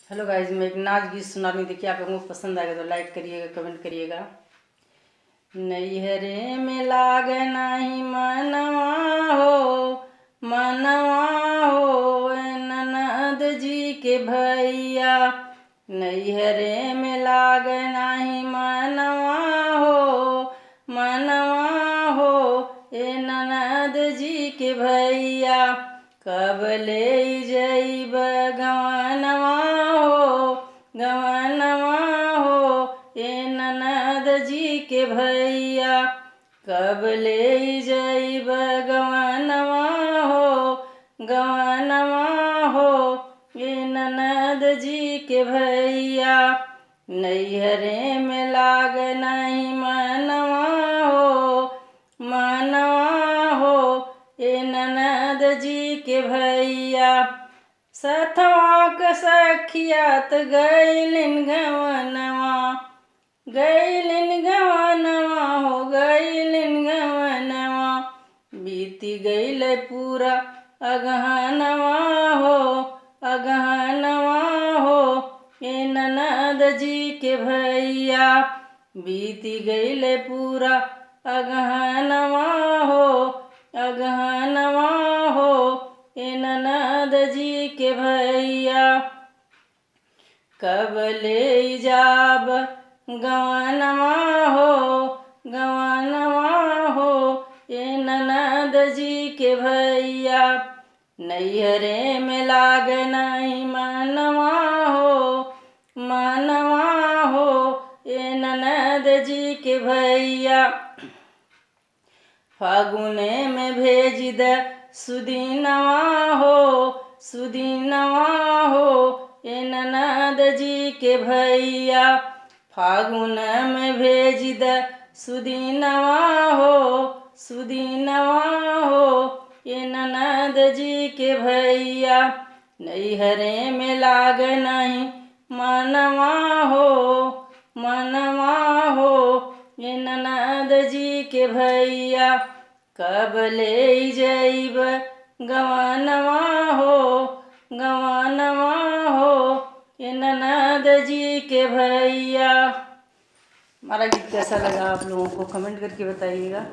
Hello guys, मैं एक नाच गीत सुना रही हूँ। देखिए आप लोगों को पसंद आएगा तो लाइक करिएगा, कमेंट करिएगा। नैहरे में लाग नहीं मनवा हो, मनवा हो ननद जी के भैया। नैहरे में लाग नहीं मनवा हो, मनवा हो ननद जी के भैया। कब ले जइब गवनवा हो, गवनवा हो ननद जी के भैया। कब ले जइब गवनवा हो, गवनवा हो ननद जी के भैया। नैहरे में लाग नहीं मनवा हो, मनवा हो ननद जी के भैया। सथवा क सखियात गैलिन गवनवा, गैलिन गवनवा हो गैलिन गवनवा। बीती गैल पूरा अगहनवा हो, अगहनवा हो ननद जी के भैया। बीती गैल पूरा अगहनवा हो, अगहनवा हो ननद जी के भैया। कब ले जाब गवनवा हो, गवनवा हो ननद जी के भैया। नैहरे में लाग नहीं मनवा हो, मनवा हो ननद जी के भैया। फागुने में भेज द सुदीनवा हो, सुदीनवा हो ननद जी के भैया। फागुन में भेज द सुदीनवा हो, सुदीनवा हो ननद जी के भैया। नैहरे में लाग नहीं मनवा हो, मनवा हो ननद जी के भैया। कब ले जइब गवनवा हो, गवनवा हो ननद जी के भैया। हमारा गीत कैसा लगा आप लोगों को कमेंट करके बताइएगा।